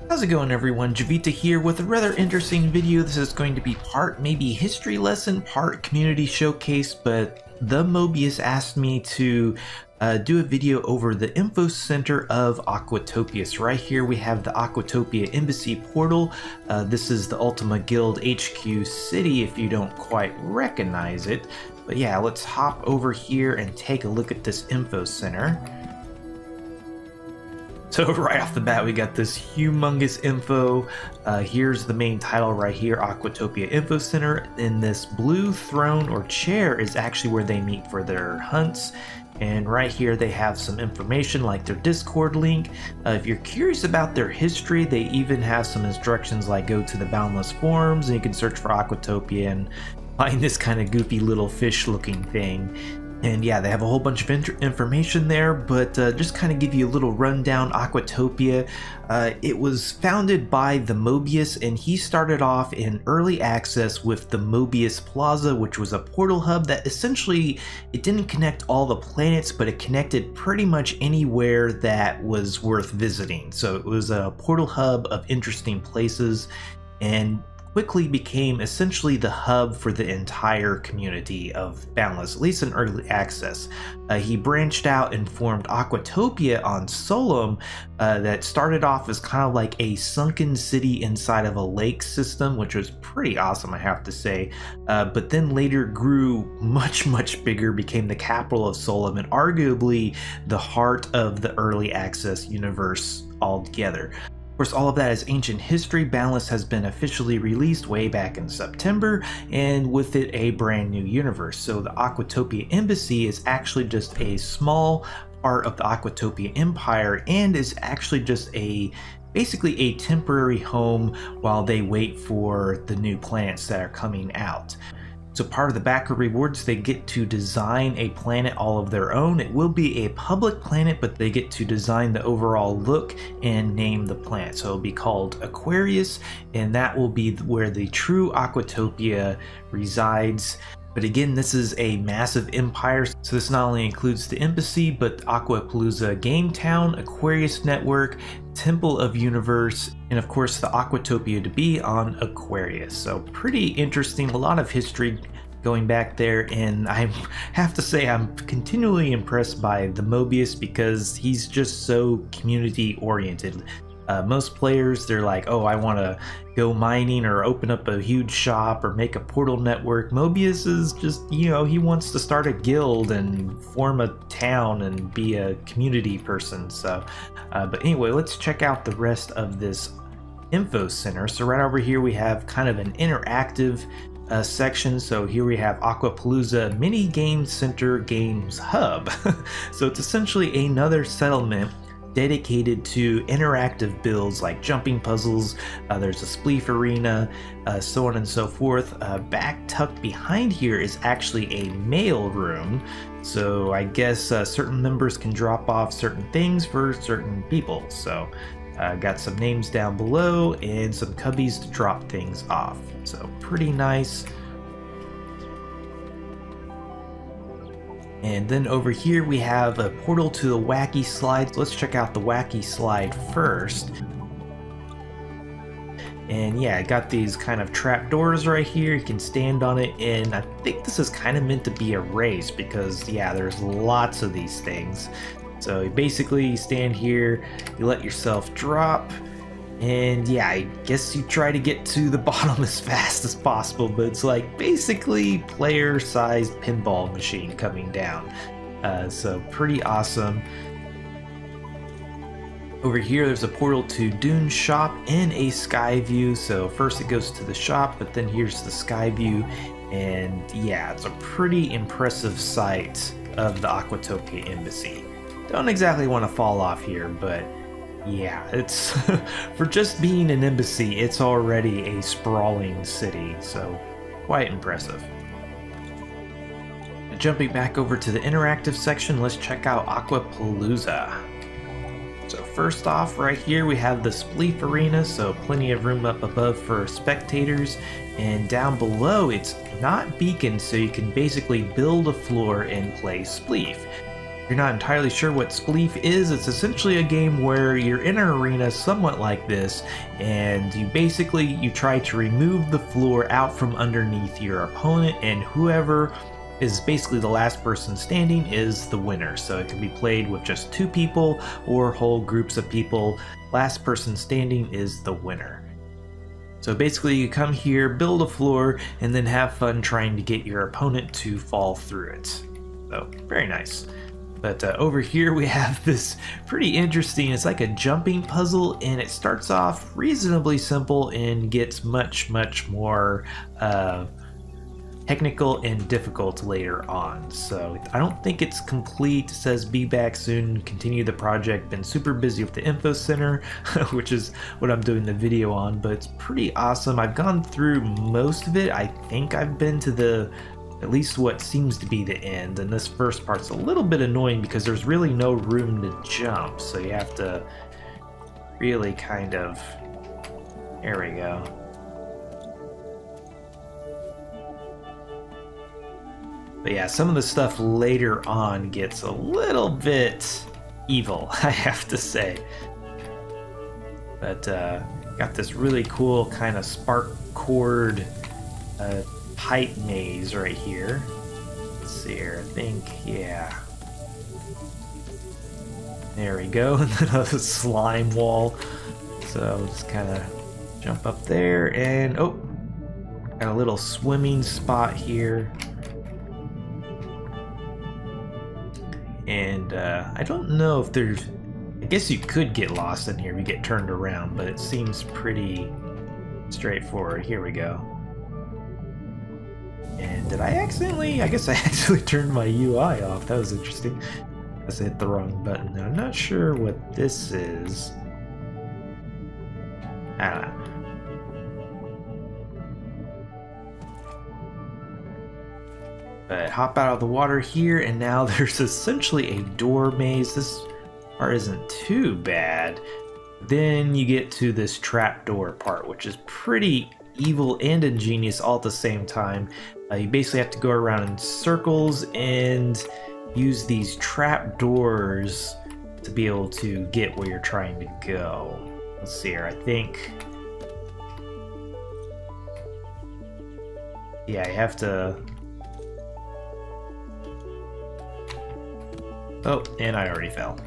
How's it going, everyone? Jiivita here with a rather interesting video. This is going to be part maybe history lesson, part community showcase, but the Mobius asked me to do a video over the info center of Aquatopia. So right here we have the Aquatopia Embassy portal. This is the Ultima Guild HQ city if you don't quite recognize it. But yeah, let's hop over here and take a look at this info center. So right off the bat, we got this humongous info. Here's the main title right here, Aquatopia Info Center. And this blue throne or chair is actually where they meet for their hunts. And right here they have some information like their Discord link. If you're curious about their history, they even have some instructions like go to the Boundless forums and you can search for Aquatopia and find this kind of goofy little fish looking thing. And yeah, they have a whole bunch of information there, but just kind of give you a little rundown. Aquatopia, it was founded by the Mobius, and he started off in early access with the Mobius Plaza, which was a portal hub that essentially, it didn't connect all the planets, but it connected pretty much anywhere that was worth visiting. So it was a portal hub of interesting places, and quickly became essentially the hub for the entire community of Boundless, at least in early access. He branched out and formed Aquatopia on Solum that started off as kind of like a sunken city inside of a lake system, which was pretty awesome, I have to say. But then later grew much bigger, became the capital of Solum, and arguably the heart of the early access universe altogether. Of course, all of that is ancient history. Boundless has been officially released way back in September, and with it a brand new universe. So the Aquatopia Embassy is actually just a small part of the Aquatopia Empire, and is actually just basically a temporary home while they wait for the new planets that are coming out. So part of the backer rewards, they get to design a planet all of their own. It will be a public planet, but they get to design the overall look and name the planet. So it'll be called Aquarius, and that will be where the true Aquatopia resides. But again, this is a massive empire, so this not only includes the embassy, but Aquapalooza Game Town, Aquarius Network, Temple of Universe, and of course the Aquatopia to be on Aquarius. So pretty interesting, a lot of history going back there, and I have to say I'm continually impressed by the Mobius because he's just so community oriented. Most players, they're like, oh, I want to go mining or open up a huge shop or make a portal network. Mobius is just, you know, he wants to start a guild and form a town and be a community person. So, but anyway, let's check out the rest of this info center. So right over here we have kind of an interactive section. So here we have Aquapalooza Mini Game Center Games Hub. So it's essentially another settlement dedicated to interactive builds like jumping puzzles. There's a spleef arena, so on and so forth. Back tucked behind here is actually a mail room, so I guess certain members can drop off certain things for certain people. So got some names down below and some cubbies to drop things off, so pretty nice. And then over here we have a portal to the wacky slide. So let's check out the wacky slide first. And yeah, I got these kind of trap doors right here. You can stand on it, and I think this is kind of meant to be a race because yeah, there's lots of these things. So you basically stand here, you let yourself drop, and yeah, I guess you try to get to the bottom as fast as possible, but it's like basically player-sized pinball machine coming down. So pretty awesome. Over here there's a portal to Dune's shop and a sky view. So first it goes to the shop, but then here's the sky view, and yeah, it's a pretty impressive sight of the Aquatopia Embassy. Don't exactly want to fall off here, but yeah, it's for just being an embassy, it's already a sprawling city, so quite impressive. Jumping back over to the interactive section, let's check out Aquapalooza. So first off, right here we have the spleef arena, so plenty of room up above for spectators, and down below it's not beaconed, so you can basically build a floor and play spleef. you're not entirely sure what Spleef is, it's essentially a game where you're in an arena somewhat like this, and you try to remove the floor out from underneath your opponent, and whoever is basically the last person standing is the winner. So it can be played with just 2 people or whole groups of people. Last person standing is the winner. So basically you come here, build a floor, and then have fun trying to get your opponent to fall through it. So very nice. But over here we have this pretty interesting, it's like a jumping puzzle, and it starts off reasonably simple and gets much more technical and difficult later on. So I don't think it's complete. It says be back soon, continue the project, been super busy with the info center, which is what I'm doing the video on, but it's pretty awesome. I've gone through most of it. I think I've been to at least what seems to be the end, and this first part's a little bit annoying because there's really no room to jump, so you have to really kind of, there we go. But yeah, some of the stuff later on gets a little bit evil, I have to say. But got this really cool kind of spark cord pipe maze right here. Let's see here, I think, yeah. There we go, and then a slime wall. So just kind of jump up there, and oh, got a little swimming spot here. And I don't know if there's, I guess you could get lost in here if you get turned around, but it seems pretty straightforward. Here we go. And did I accidentally, I guess I accidentally turned my UI off. That was interesting. I guess I hit the wrong button. Now, I'm not sure what this is. I don't know. But hop out of the water here, and now there's essentially a door maze. This part isn't too bad. Then you get to this trapdoor part, which is pretty evil and ingenious all at the same time. You basically have to go around in circles and use these trap doors to be able to get where you're trying to go. Let's see here, I think... yeah, you have to... oh, and I already fell.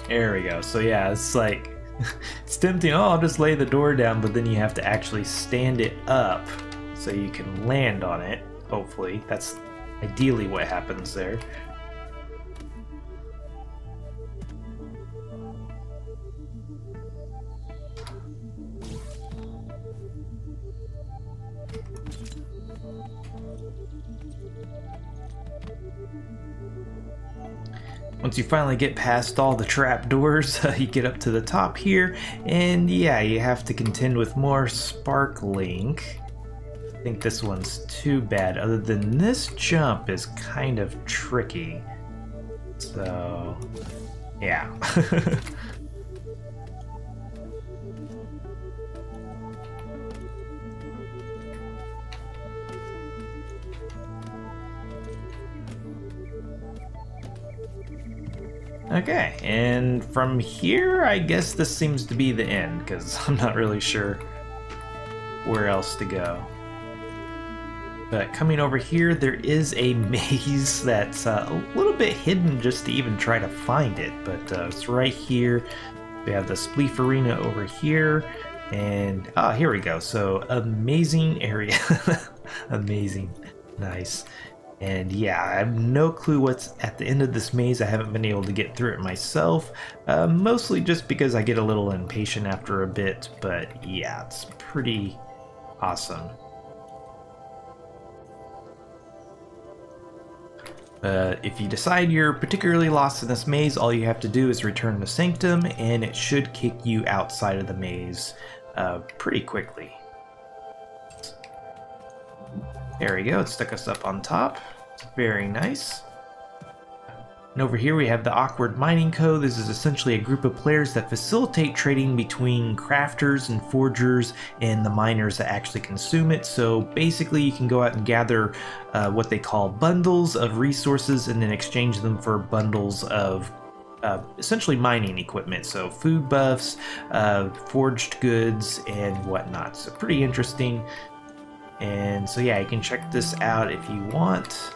There we go. So yeah, it's like, it's tempting, oh, I'll just lay the door down, but then you have to actually stand it up so you can land on it, hopefully. That's ideally what happens there. Once you finally get past all the trap doors, you get up to the top here, and yeah, you have to contend with more sparkling. I think this one's too bad, other than this jump is kind of tricky. So, yeah. Okay, and from here, I guess this seems to be the end, because I'm not really sure where else to go. But coming over here, there is a maze that's a little bit hidden just to even try to find it, but it's right here. We have the Spleef Arena over here, and here we go. So, amazing area. Amazing. Nice. And yeah, I have no clue what's at the end of this maze. I haven't been able to get through it myself, mostly just because I get a little impatient after a bit, but yeah, it's pretty awesome. If you decide you're particularly lost in this maze, all you have to do is return to Sanctum, and it should kick you outside of the maze pretty quickly. There we go, it stuck us up on top. Very nice. And over here we have the Awkward Mining Co. This is essentially a group of players that facilitate trading between crafters and forgers and the miners that actually consume it. So basically you can go out and gather what they call bundles of resources and then exchange them for bundles of essentially mining equipment. So food buffs, forged goods, and whatnot. So pretty interesting. And so yeah, you can check this out if you want.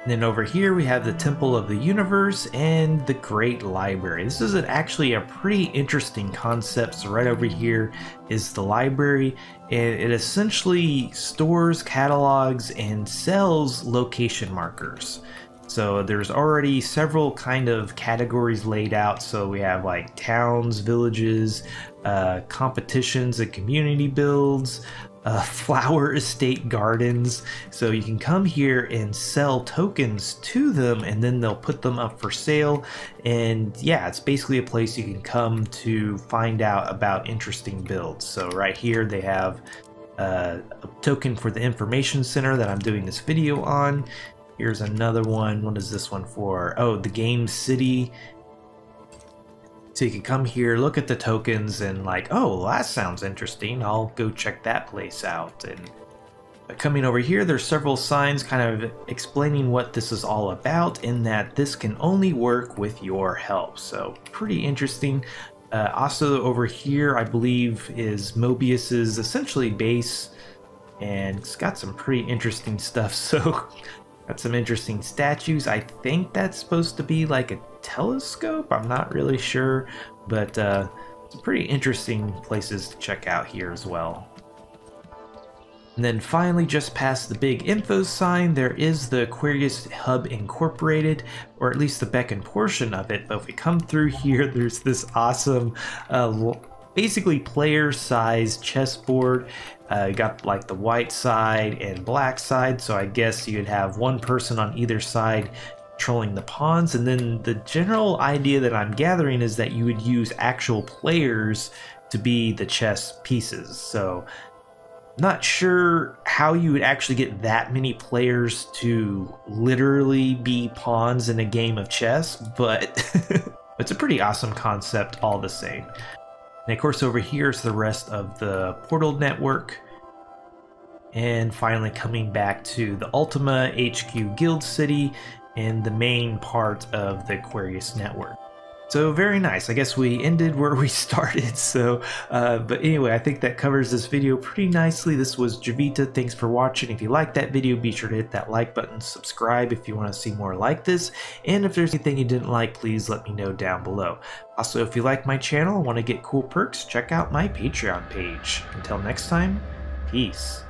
And then over here we have the Temple of the Universe and the Great Library. This is actually a pretty interesting concept. So right over here is the library, and it essentially stores, catalogs, and sells location markers. So there's already several kind of categories laid out. So we have like towns, villages, competitions and community builds, flower estate gardens. So you can come here and sell tokens to them, and then they'll put them up for sale. And yeah, it's basically a place you can come to find out about interesting builds. So right here they have a token for the information center that I'm doing this video on. Here's another one. What is this one for? Oh, the game city. So you can come here, look at the tokens, and like, oh, that sounds interesting. I'll go check that place out. And coming over here, there's several signs kind of explaining what this is all about, and that this can only work with your help. So pretty interesting. Also over here, I believe, is Mobius's essentially base, and it's got some pretty interesting stuff. So got some interesting statues. I think that's supposed to be like a telescope. I'm not really sure, but some pretty interesting places to check out here as well. And then finally, just past the big info sign, there is the Aquarius Hub Incorporated, or at least the Beacon portion of it. But if we come through here, there's this awesome basically player-sized chessboard. You got like the white side and black side, so I guess you'd have one person on either side controlling the pawns. And then the general idea that I'm gathering is that you would use actual players to be the chess pieces. So not sure how you would actually get that many players to literally be pawns in a game of chess, but it's a pretty awesome concept all the same. And of course over here is the rest of the Portal network. And finally coming back to the Ultima HQ Guild City and the main part of the Aquarius network. So very nice. I guess we ended where we started. So, but anyway, I think that covers this video pretty nicely. This was Jiivita. Thanks for watching. If you liked that video, be sure to hit that like button, subscribe if you want to see more like this. And if there's anything you didn't like, please let me know down below. Also, if you like my channel and want to get cool perks, check out my Patreon page. Until next time, peace.